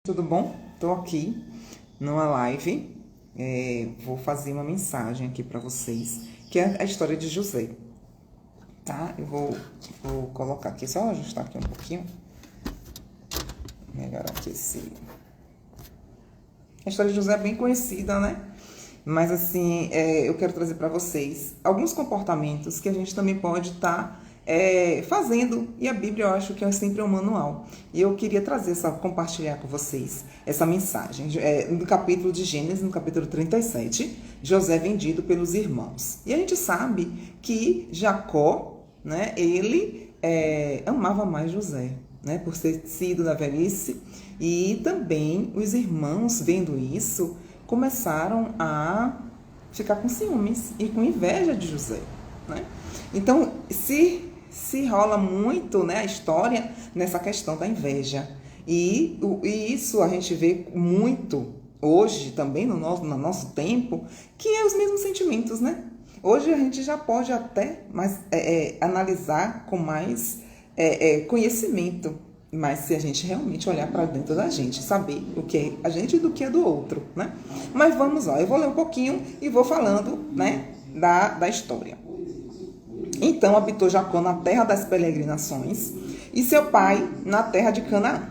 Tudo bom? Estou aqui numa live, vou fazer uma mensagem aqui para vocês, que é a história de José, tá? Eu vou colocar aqui, só ajustar aqui um pouquinho, melhorar aqui A história de José é bem conhecida, né? Mas assim, eu quero trazer para vocês alguns comportamentos que a gente também pode estar fazendo, e a Bíblia eu acho que é sempre um manual, e eu queria compartilhar com vocês essa mensagem, no capítulo de Gênesis, no capítulo 37, José vendido pelos irmãos, e a gente sabe que Jacó, né, ele amava mais José, né, por ter sido da velhice, e também os irmãos, vendo isso, começaram a ficar com ciúmes e com inveja de José, né? Então, se rola muito, né, a história nessa questão da inveja. E isso a gente vê muito hoje também no nosso tempo, que é os mesmos sentimentos, né? Hoje a gente já pode até analisar com mais conhecimento, mas se a gente realmente olhar para dentro da gente, saber o que é a gente e do que é do outro, né? Mas vamos lá, eu vou ler um pouquinho e vou falando, né, da história. Então habitou Jacó na terra das peregrinações e seu pai na terra de Canaã.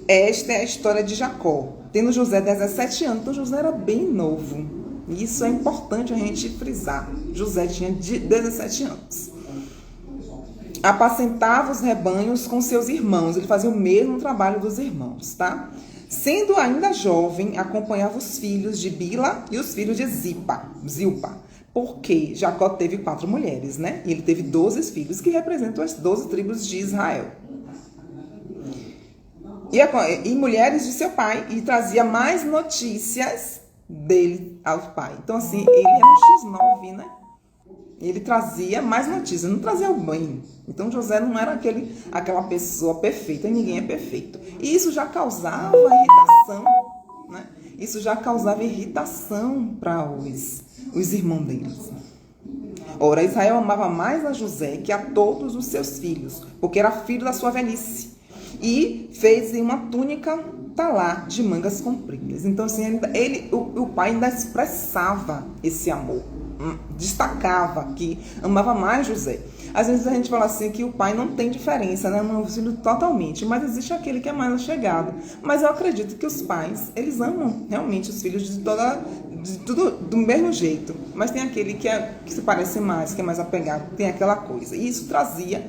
Esta é a história de Jacó, tendo José 17 anos. Então José era bem novo. Isso é importante a gente frisar. José tinha 17 anos. Apacentava os rebanhos com seus irmãos. Ele fazia o mesmo trabalho dos irmãos, tá? Sendo ainda jovem, acompanhava os filhos de Bila e os filhos de Zilpa. Porque Jacó teve 4 mulheres, né? E ele teve 12 filhos, que representam as 12 tribos de Israel. E mulheres de seu pai, e trazia mais notícias dele ao pai. Então, assim, ele era um X9, né? Ele trazia mais notícias, não trazia o bem. Então, José não era aquela pessoa perfeita, e ninguém é perfeito. E isso já causava irritação, né? Isso já causava irritação para os irmãos deles. Ora, Israel amava mais a José que a todos os seus filhos, porque era filho da sua velhice. E fez uma túnica talá de mangas compridas. Então, assim, o pai ainda expressava esse amor, destacava que amava mais José. Às vezes a gente fala assim que o pai não tem diferença, né? Ama o filho totalmente, mas existe aquele que é mais chegado. Mas eu acredito que os pais, eles amam realmente os filhos de tudo do mesmo jeito. Mas tem aquele que se parece mais, que é mais apegado, tem aquela coisa. E isso trazia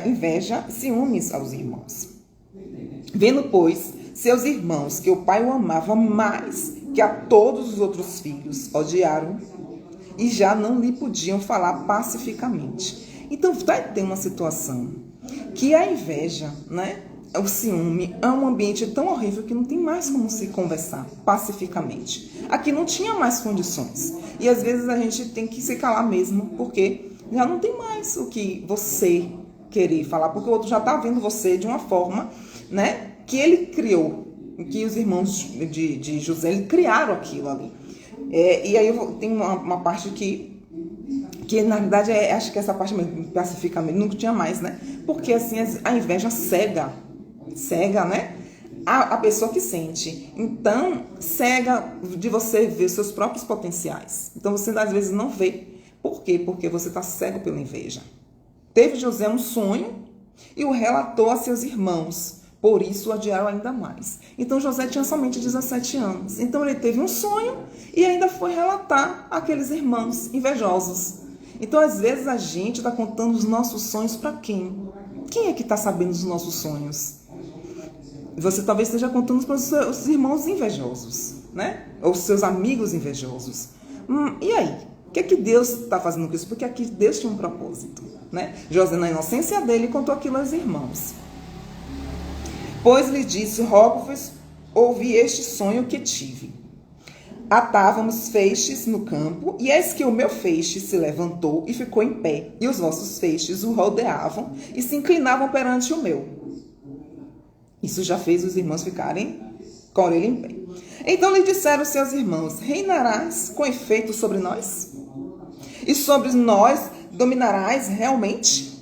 inveja e ciúmes aos irmãos. Vendo, pois, seus irmãos que o pai o amava mais que a todos os outros filhos, odiaram e já não lhe podiam falar pacificamente. Então, vai ter uma situação que a inveja, né, o ciúme, é um ambiente tão horrível que não tem mais como se conversar pacificamente. Aqui não tinha mais condições. E às vezes a gente tem que se calar mesmo, porque já não tem mais o que você querer falar, porque o outro já está vendo você de uma forma, né, que ele criou, que os irmãos de José criaram aquilo ali. E aí tem uma parte que na verdade acho que essa parte pacificamente não tinha mais, né? Porque assim a inveja cega, né? A pessoa que sente. Então, cega de você ver os seus próprios potenciais. Então você às vezes não vê. Por quê? Porque você está cego pela inveja. Teve José um sonho e o relatou a seus irmãos. Por isso o odiaram ainda mais. Então José tinha somente 17 anos. Então ele teve um sonho e ainda foi relatar àqueles irmãos invejosos. Então às vezes a gente está contando os nossos sonhos para quem? Quem é que está sabendo dos nossos sonhos? Você talvez esteja contando para os seus irmãos invejosos, né? Ou seus amigos invejosos. E aí? O que é que Deus está fazendo com isso? Porque aqui Deus tinha um propósito, né? José, na inocência dele, contou aquilo aos irmãos. Pois lhe disse, rogo-vos, ouvi este sonho que tive. Atávamos feixes no campo, e eis que o meu feixe se levantou e ficou em pé, e os vossos feixes o rodeavam e se inclinavam perante o meu. Isso já fez os irmãos ficarem com a orelha em pé. Então lhe disseram seus irmãos, reinarás com efeito sobre nós? E sobre nós dominarás realmente?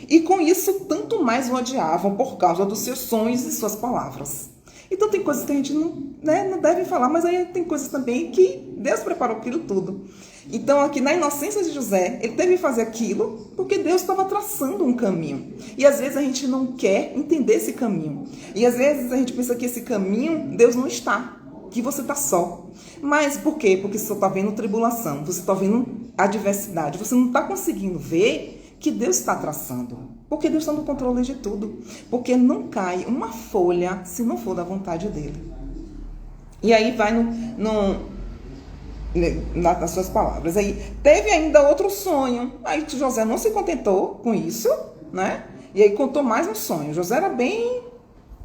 E com isso, tanto mais o odiavam por causa dos seus sonhos e suas palavras. Então tem coisas que a gente não deve falar, mas aí tem coisas também que Deus preparou aquilo tudo. Então aqui na inocência de José, ele teve que fazer aquilo porque Deus estava traçando um caminho. E às vezes a gente não quer entender esse caminho. E às vezes a gente pensa que esse caminho, Deus não está, que você está só. Mas por quê? Porque você está vendo tribulação, você está vendo adversidade, você não está conseguindo ver que Deus está traçando. Porque Deus está no controle de tudo. Porque não cai uma folha se não for da vontade dele. E aí vai nas suas palavras. Aí teve ainda outro sonho. Aí José não se contentou com isso, né? E aí contou mais um sonho. José era bem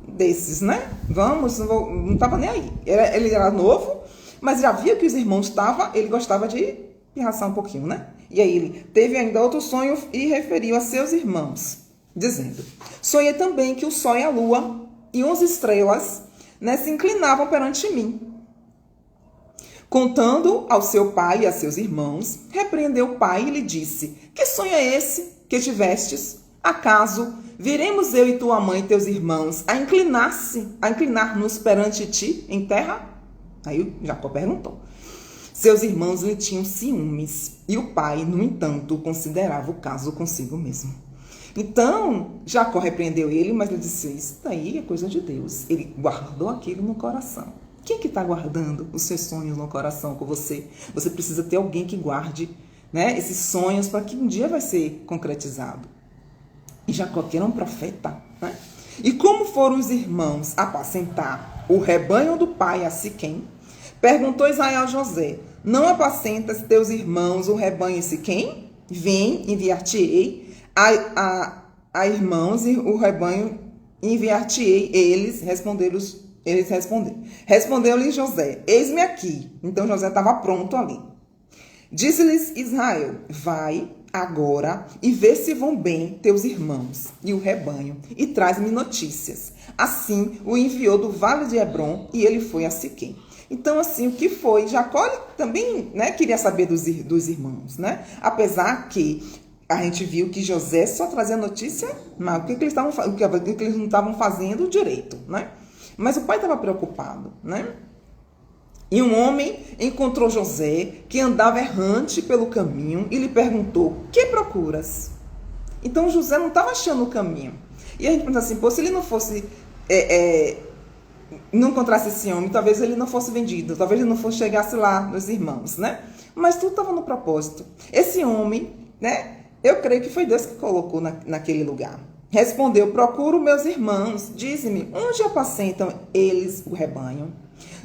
desses, né? Não estava nem aí. Ele era novo, mas já via que os irmãos estavam, ele gostava de pirraçar um pouquinho, né? E aí ele teve ainda outro sonho e referiu a seus irmãos, dizendo: sonhei também que o sol e a lua e 11 estrelas, né, se inclinavam perante mim. Contando ao seu pai e a seus irmãos, repreendeu o pai e lhe disse: que sonho é esse que tivestes? Acaso viremos eu e tua mãe e teus irmãos a inclinar-nos perante ti em terra? Aí Jacó perguntou. Seus irmãos lhe tinham ciúmes, e o pai, no entanto, considerava o caso consigo mesmo. Então, Jacó repreendeu ele, mas ele disse: isso daí é coisa de Deus. Ele guardou aquilo no coração. Quem é que está guardando os seus sonhos no coração com você? Você precisa ter alguém que guarde, né, esses sonhos para que um dia vai ser concretizado. E Jacó, que era um profeta, né? E como foram os irmãos apacentar o rebanho do pai a Siquém, perguntou Israel a José: não apacentas teus irmãos o rebanho em Siquém? Vem, enviar-te-ei a irmãos e o rebanho, enviar-te-ei. Eles responderam. Respondeu-lhe José: eis-me aqui. Então José estava pronto ali. Disse-lhes Israel: vai agora e vê se vão bem teus irmãos e o rebanho, e traz-me notícias. Assim o enviou do vale de Hebrom, e ele foi a Siquém. Então, assim, o que foi? Jacó também, né, queria saber dos irmãos, né? Apesar que a gente viu que José só trazia notícia, mas o que eles não estavam fazendo direito, né? Mas o pai estava preocupado, né? E um homem encontrou José, que andava errante pelo caminho, e lhe perguntou: que procuras? Então José não estava achando o caminho. E a gente pensa assim: pô, se ele não fosse, não encontrasse esse homem, talvez ele não fosse vendido, talvez ele não chegasse lá nos irmãos, né? Mas tudo estava no propósito. Esse homem, né? Eu creio que foi Deus que colocou naquele lugar. Respondeu: procuro meus irmãos, dize-me, onde apacentam eles o rebanho?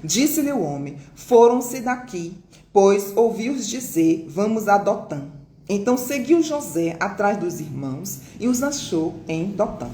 Disse-lhe o homem: foram-se daqui, pois ouvi-os dizer: vamos a Dotã. Então seguiu José atrás dos irmãos e os achou em Dotã.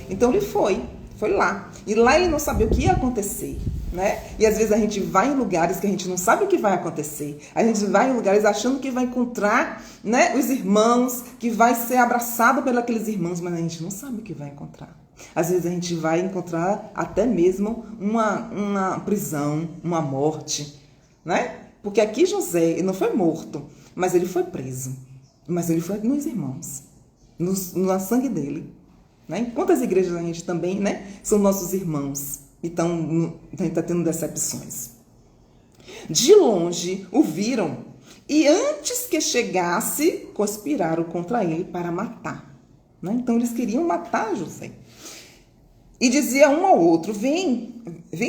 Então ele foi lá. E lá ele não sabia o que ia acontecer, né? E às vezes a gente vai em lugares que a gente não sabe o que vai acontecer. A gente vai em lugares achando que vai encontrar, né, os irmãos, que vai ser abraçado pelos aqueles irmãos, mas a gente não sabe o que vai encontrar. Às vezes a gente vai encontrar até mesmo uma prisão, uma morte, né? Porque aqui José, ele não foi morto, mas ele foi preso. Mas ele foi nos irmãos, no sangue dele. Né? Em quantas igrejas a gente também, né, são nossos irmãos e a gente está tendo decepções. De longe o viram e antes que chegasse, conspiraram contra ele para matar. Né? Então eles queriam matar José. E dizia um ao outro: vem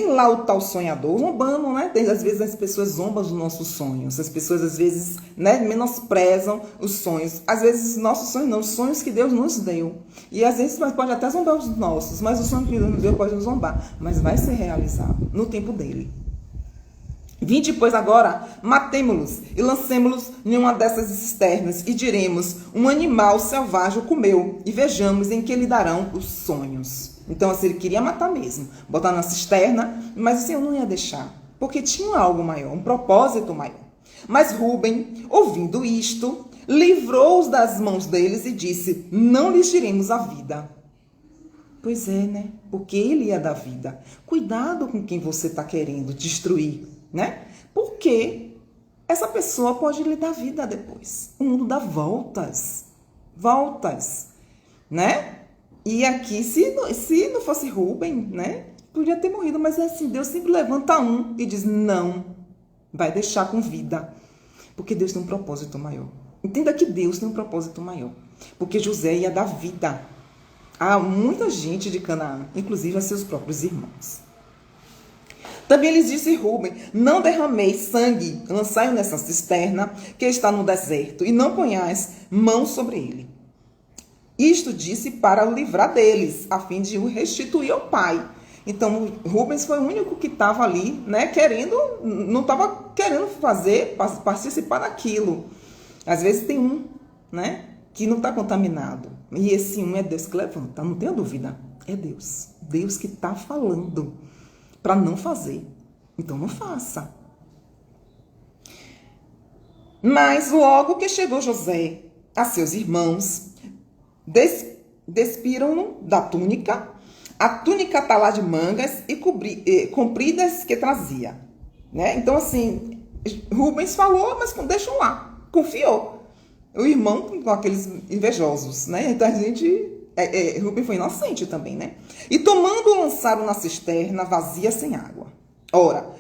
lá o tal sonhador, zombando, né? Às vezes as pessoas zombam dos nossos sonhos, as pessoas às vezes, né, menosprezam os sonhos. Às vezes nossos sonhos não, os sonhos que Deus nos deu. E às vezes pode até zombar os nossos, mas o sonho que Deus nos deu pode nos zombar, mas vai ser realizado no tempo dele. Vinde, pois, agora, matemo-los e lancemo-los em uma dessas cisternas e diremos: um animal selvagem o comeu, e vejamos em que lhe darão os sonhos. Então, assim, ele queria matar mesmo, botar na cisterna, mas o Senhor não ia deixar, porque tinha algo maior, um propósito maior. Mas Rúben, ouvindo isto, livrou-os das mãos deles e disse: não lhes tiremos a vida. Pois é, né? Porque ele ia dar vida. Cuidado com quem você está querendo destruir, né? Porque essa pessoa pode lhe dar vida depois. O mundo dá voltas. Voltas. né? E aqui, se não fosse Rúben, né? Podia ter morrido, mas assim, Deus sempre levanta um e diz, não, vai deixar com vida. Porque Deus tem um propósito maior. Entenda que Deus tem um propósito maior. Porque José ia dar vida a muita gente de Canaã, inclusive a seus próprios irmãos. Também lhes disse Rúben, não derrameis sangue, lançai-o nessa cisterna que está no deserto, e não ponhais mão sobre ele. Isto disse para o livrar deles, a fim de o restituir ao pai. Então, Rubens foi o único que estava ali, né, não estava querendo participar daquilo. Às vezes tem um, né, que não está contaminado. E esse um é Deus que levanta, não tenha dúvida. É Deus. Deus que está falando para não fazer. Então, não faça. Mas logo que chegou José a seus irmãos, despiram-no da túnica, a túnica talá de mangas e compridas que trazia. Né? Então, assim, Rubens falou, mas deixam lá, confiou. O irmão com aqueles invejosos, né? Então, a gente... Rubem foi inocente também, né? E tomando, lançaram na cisterna vazia sem água. Ora,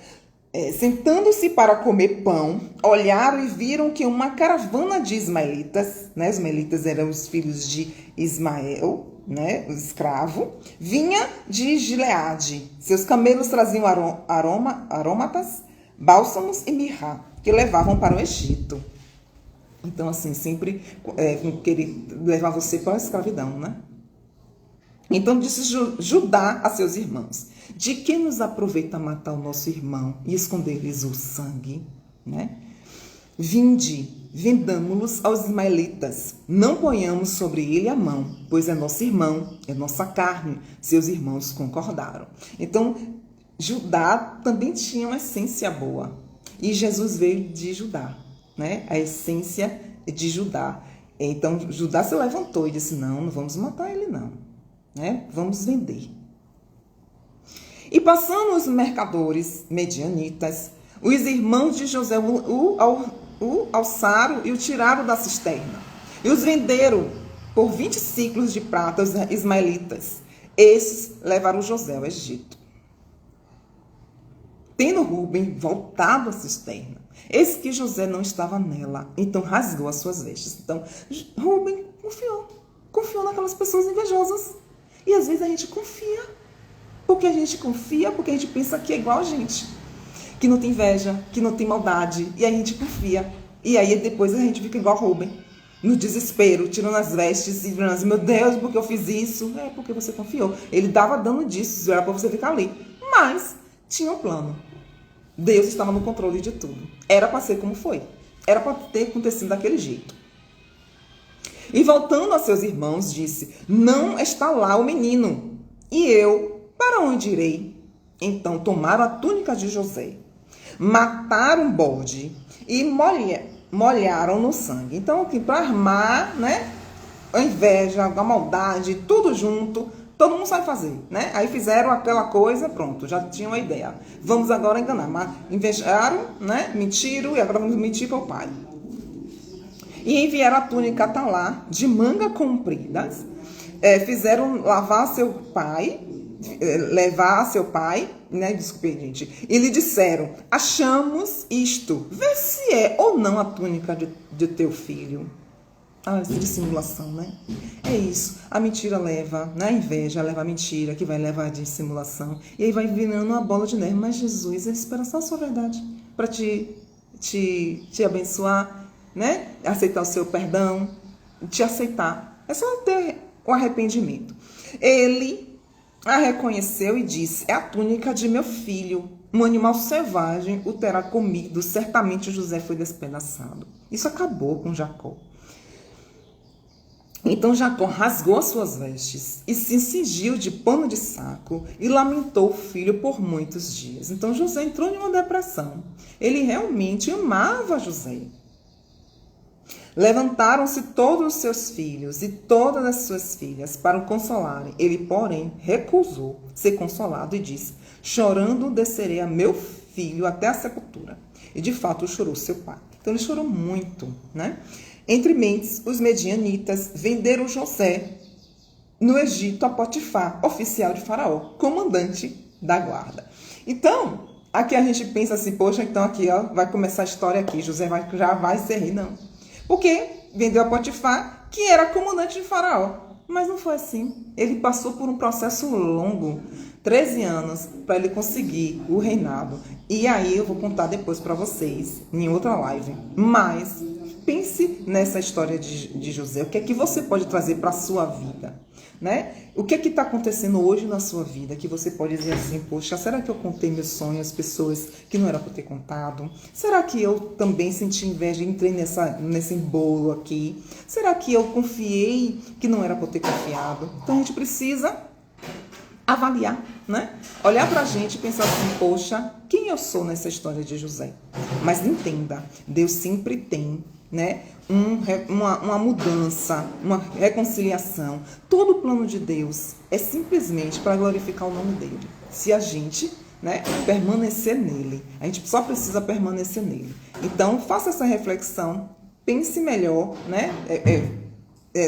sentando-se para comer pão, olharam e viram que uma caravana de ismaelitas, né? Os ismaelitas eram os filhos de Ismael, né? O escravo, vinha de Gileade. Seus camelos traziam aromatas, bálsamos e mirra, que levavam para o Egito. Então, assim, sempre querer levar você para a escravidão, né? Então, disse Judá a seus irmãos, de que nos aproveita matar o nosso irmão e esconder-lhes o sangue, né? Vinde, vendamo-los aos ismaelitas, não ponhamos sobre ele a mão, pois é nosso irmão, é nossa carne. Seus irmãos concordaram. Então, Judá também tinha uma essência boa. E Jesus veio de Judá, né? A essência de Judá. Então, Judá se levantou e disse, não vamos matar ele não, né? Vamos vender. E passando os mercadores medianitas, os irmãos de José o alçaram e o tiraram da cisterna. E os venderam por 20 ciclos de prata os ismaelitas. Esses levaram José ao Egito. Tendo Rúben voltado à cisterna, eis que José não estava nela, então rasgou as suas vestes. Então, Rúben confiou naquelas pessoas invejosas. E às vezes a gente confia, porque a gente pensa que é igual a gente, que não tem inveja, que não tem maldade, e a gente confia. E aí depois a gente fica igual Rúben, no desespero, tirando as vestes e dizendo assim, meu Deus, porque eu fiz isso? É porque você confiou. Ele dava dano disso, era para você ficar ali. Mas tinha um plano. Deus estava no controle de tudo. Era para ser como foi. Era para ter acontecido daquele jeito. E voltando a seus irmãos, disse, não está lá o menino. E eu, para onde irei? Então tomaram a túnica de José, mataram o bode e molharam no sangue. Então, para armar, né, a inveja, a maldade, tudo junto, todo mundo sabe fazer, né? Aí fizeram aquela coisa, pronto, já tinham a ideia. Vamos agora enganar. Mas invejaram, né? Mentiram e agora vamos mentir para o pai. E enviaram a túnica talá de manga compridas, fizeram levar a seu pai, né? Desculpe, gente. E lhe disseram, achamos isto, vê se é ou não a túnica de teu filho. Ah, essa dissimulação, né? É isso. A mentira leva, né? A inveja leva a mentira, que vai levar a dissimulação. E aí vai virando uma bola de neve. Mas Jesus, ele espera só a sua verdade para te abençoar, né? Aceitar o seu perdão, te aceitar. É só ter o arrependimento. Ele a reconheceu e disse, é a túnica de meu filho. Um animal selvagem o terá comido. Certamente José foi despedaçado. Isso acabou com Jacó. Então Jacó rasgou as suas vestes e se cingiu de pano de saco e lamentou o filho por muitos dias. Então José entrou em uma depressão. Ele realmente amava José. Levantaram-se todos os seus filhos e todas as suas filhas para o consolarem. Ele, porém, recusou ser consolado e disse, chorando descerei a meu filho até a sepultura. E de fato chorou seu pai. Então ele chorou muito, né? Entre mentes, os medianitas venderam José no Egito a Potifar, oficial de Faraó, comandante da guarda. Então, aqui a gente pensa assim, poxa, então aqui ó, vai começar a história aqui, José já vai se rir, não. Porque vendeu a Potifar, que era comandante de Faraó. Mas não foi assim. Ele passou por um processo longo, 13 anos, para ele conseguir o reinado. E aí eu vou contar depois para vocês, em outra live. Mas pense nessa história de José. O que é que você pode trazer para a sua vida? Né? O que é que está acontecendo hoje na sua vida que você pode dizer assim, poxa, será que eu contei meus sonhos às pessoas que não era para ter contado? Será que eu também senti inveja e entrei nesse bolo aqui? Será que eu confiei que não era para ter confiado? Então a gente precisa avaliar, né? Olhar pra gente e pensar assim, poxa, quem eu sou nessa história de José? Mas entenda, Deus sempre tem, né, uma mudança, uma reconciliação. Todo o plano de Deus é simplesmente para glorificar o nome dele. Se a gente, né, permanecer nele, a gente só precisa permanecer nele. Então, faça essa reflexão, pense melhor, né,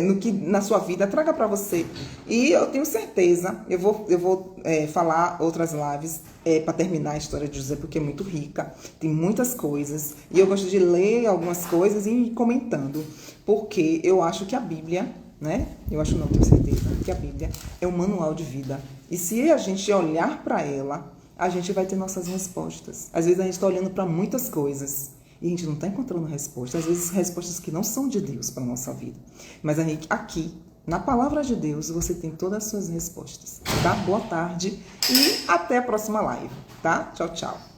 no que na sua vida, traga para você. E eu tenho certeza, eu vou falar outras lives para terminar a história de José, porque é muito rica, tem muitas coisas, e eu gosto de ler algumas coisas e ir comentando, porque eu acho que a Bíblia, né? Eu acho não, tenho certeza, que a Bíblia é um manual de vida. E se a gente olhar para ela, a gente vai ter nossas respostas. Às vezes a gente está olhando para muitas coisas e a gente não está encontrando respostas. Às vezes respostas que não são de Deus para a nossa vida. Mas aqui, na palavra de Deus, você tem todas as suas respostas. Tá? Boa tarde e até a próxima live. Tá? Tchau, tchau.